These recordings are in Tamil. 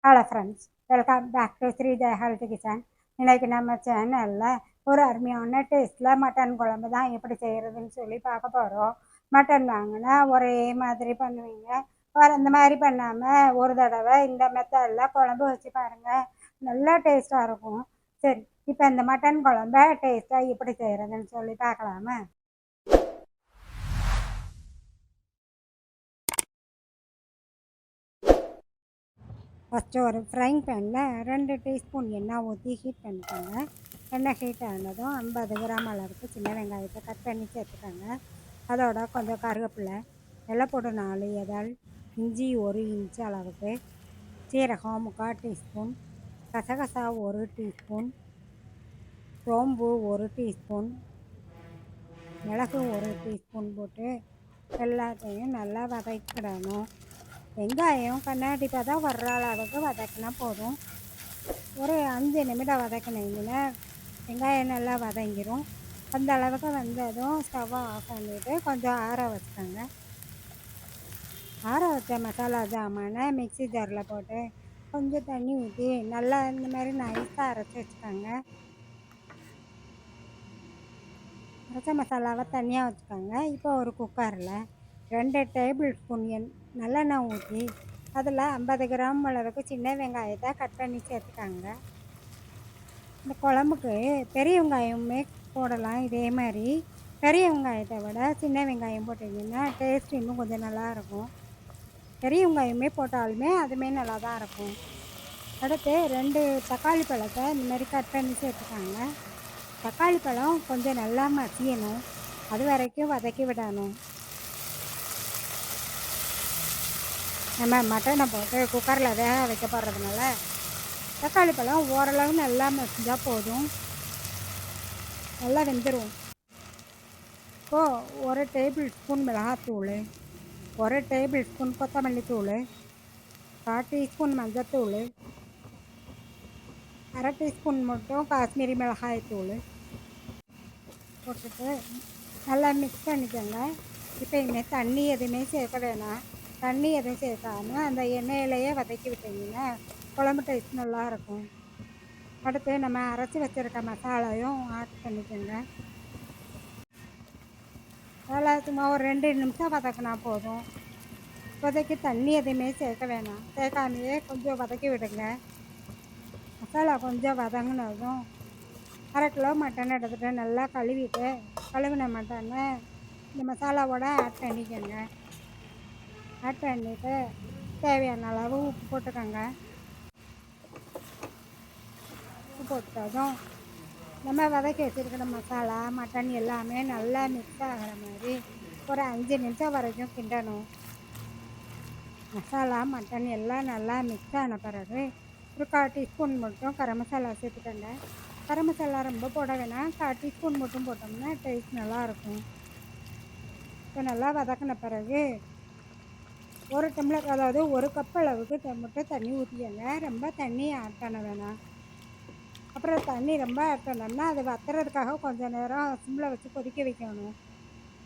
Hello friends, welcome back to Sri Jaya health kitchen. இன்றைக்கி நம்ம சேனலில் ஒரு அருமையான டேஸ்ட்டில் மட்டன் குழம்பு தான் எப்படி செய்கிறதுன்னு சொல்லி பார்க்க போகிறோம். மட்டன் வாங்கினா ஒரே மாதிரி பண்ணுவீங்க, வேறு இந்த மாதிரி பண்ணாமல் ஒரு தடவை இந்த மெத்தடில் குழம்பு வச்சு பாருங்கள், நல்லா டேஸ்ட்டாக இருக்கும். சரி, இப்போ இந்த மட்டன் குழம்ப டேஸ்ட்டாக எப்படி செய்கிறதுன்னு சொல்லி பார்க்கலாமா? ஃபஸ்ட்டு ஒரு ஃப்ரைங் பேனில் 2 டீஸ்பூன் எண்ணெய் ஊற்றி ஹீட் பண்ணிக்கோங்க. எண்ணெய் ஹீட் ஆனதும் 50 கிராம் அளவுக்கு சின்ன வெங்காயத்தை கட் பண்ணி சேர்த்துக்கோங்க. அதோட கொஞ்சம் கருவேப்பிலை, வெள்ளைப்பூடு 4 இதழ், இஞ்சி 1 இன்ச்சு அளவுக்கு, சீரகம் 3/4 டீஸ்பூன், கசகசா 1 டீஸ்பூன், சோம்பு 1 டீஸ்பூன், மிளகு 1 டீஸ்பூன் போட்டு எல்லாத்தையும் நல்லா வதக்கிடணும். வெங்காயம் கண்ணாடி பதம் வர்ற அளவுக்கு வதக்கினா போதும். ஒரு 5 நிமிடம் வதக்கினீங்கன்னா வெங்காயம் நல்லா வதங்கிடும். அந்த அளவுக்கு வந்ததும் ஸ்டவ்வை ஆஃப் பண்ணிவிட்டு கொஞ்சம் ஆற வச்சுக்கோங்க. ஆற வச்ச மசாலா ஜாமானை மிக்ஸி ஜாரில் போட்டு கொஞ்சம் தண்ணி ஊற்றி நல்லா இந்த மாதிரி நைஸாக அரைச்சி வச்சுக்கோங்க. அரைச்ச மசாலாவை தனியாக வச்சுக்கோங்க. இப்போ ஒரு குக்கரில் 2 டேபிள் ஸ்பூன் நல்லெண்ணெய் ஊற்றி அதில் 50 கிராம் அளவுக்கு சின்ன வெங்காயத்தை கட் பண்ணி சேர்த்துக்காங்க. இந்த குழம்புக்கு பெரிய வெங்காயமே போடலாம். இதே மாதிரி பெரிய வெங்காயத்தை விட சின்ன வெங்காயம் போட்டிங்கன்னா டேஸ்ட் இன்னும் கொஞ்சம் நல்லாயிருக்கும். பெரிய வெங்காயமே போட்டாலுமே அதுவுமே நல்லா தான் இருக்கும். அடுத்து 2 தக்காளி பழத்தை இந்த மாதிரி கட் பண்ணி சேர்த்துக்காங்க. தக்காளி பழம் கொஞ்சம் நல்லா மசியணும், அது வரைக்கும் வதக்கி விடணும். நம்ம மட்டனை போட்டு குக்கரில் வேக வைக்க போடுறதுனால தக்காளி பழம் ஓரளவு நல்லா மசிஞ்சால் போதும், நல்லா வெந்துடும். இப்போது 1 டேபிள் ஸ்பூன் மிளகாத்தூள், 1 டேபிள் ஸ்பூன் கொத்தமல்லி தூள், 1/4 டீஸ்பூன் மஞ்சத்தூள், 1/2 டீஸ்பூன் மட்டும் காஷ்மீரி மிளகாய் தூள் போட்டுட்டு நல்லா மிக்ஸ் பண்ணிக்கோங்க. இப்போ இனிமேல் தண்ணி எதுவுமே சேர்க்க வேணாம். தண்ணி எதுவும் சேர்க்காமல் அந்த எண்ணெயிலையே வதக்கி விட்டிங்கன்னா குழம்பு டேஸ்ட் நல்லாயிருக்கும். அடுத்து நம்ம அரைச்சி வச்சுருக்க மசாலாவையும் ஆட் பண்ணிக்கோங்க. அதில் சும்மா ஒரு 2 நிமிஷம் வதக்கினா போதும். இப்போதைக்கு தண்ணி எதுவுமே சேர்க்க வேணாம், சேர்க்காமையே கொஞ்சம் வதக்கி விடுங்க. மசாலா கொஞ்சம் வதங்கினதும் 1/2 கிலோ மட்டன் எடுத்துகிட்டு நல்லா கழுவிட்டு கழுவின மட்டனை இந்த மசாலாவோட ஆட் பண்ணிக்கோங்க. ஆட் பண்ணிவிட்டு தேவையான அளவு உப்பு போட்டுக்கோங்க. உப்பு போட்டதும் நம்ம வதக்கி வச்சுருக்கிற மசாலா மட்டன் எல்லாமே நல்லா மிக்ஸ் ஆகிற மாதிரி ஒரு 5 நிமிஷம் வரைக்கும் கிண்டணும். மசாலா மட்டன் எல்லாம் நல்லா மிக்ஸ் ஆன பிறகு ஒரு 1/4 டீஸ்பூன் மட்டும் கரம் மசாலா சேர்த்துக்கோங்க. கரம் மசாலா ரொம்ப போட வேணாம், 1/4 டீஸ்பூன் மட்டும் போட்டோம்னா டேஸ்ட் நல்லாயிருக்கும். இப்போ நல்லா வதக்கின பிறகு 1 டம்ளர், அதாவது 1 கப் அளவுக்கு மட்டும் தண்ணி ஊற்றிக்கோங்க. ரொம்ப தண்ணி ஆட் பண்ண வேணாம். அப்புறம் தண்ணி ரொம்ப ஆட் பண்ணோம்னா அது வத்துறதுக்காக கொஞ்சம் நேரம் சிம்மில் வச்சு கொதிக்க வைக்கணும்.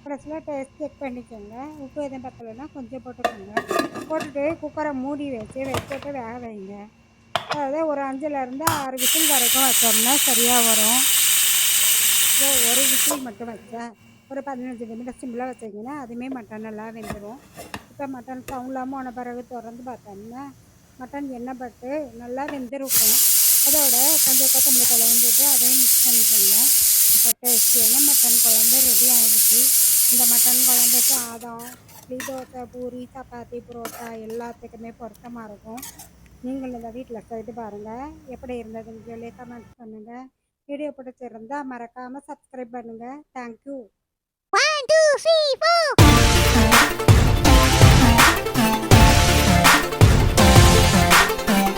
கடைசியில் டேஸ்ட் செக் பண்ணிக்கோங்க. உப்பு எதுவும் பத்தலைன்னா கொஞ்சம் போட்டுக்கோங்க. போட்டுட்டு குக்கரை மூடி வச்சுட்டு வேக வைங்க. அதாவது ஒரு 5லேருந்து 6 விசில் வரைக்கும் வச்சோம்னா சரியாக வரும். ஒரு விசில் மட்டும் வச்சேன், ஒரு 15 நிமிடம் சிம்மில் வச்சிங்கன்னா அதுவுமே மட்டன் நல்லா வெந்துடும். இப்போ மட்டன் சவுண்டாமல் ஆன பிறகு திறந்து பார்த்தோம்னா மட்டன் எண்ணெய் பட்டு நல்லா வெந்திருக்கும். அதோட கொஞ்சம் கொத்தமல்லி தழையும் போட்டு அதையும் மிக்ஸ் பண்ணிக்கோங்க. இப்போ டேஸ்டியான மட்டன் குழம்பு ரெடி ஆகிடுச்சு. இந்த மட்டன் குழம்பு சாதம், இட்லி, தோசை, பூரி, சப்பாத்தி, புரோட்டா எல்லாத்துக்குமே பொருத்தமாக இருக்கும். நீங்களும் இந்த வீட்டில் செய்து பாருங்கள். எப்படி இருந்ததுன்னு சொல்லி கமெண்ட்ஸ் பண்ணுங்கள். வீடியோ பிடிச்சிருந்தால் மறக்காமல் சப்ஸ்கிரைப் பண்ணுங்கள். தேங்க்யூ. 1 2 3 4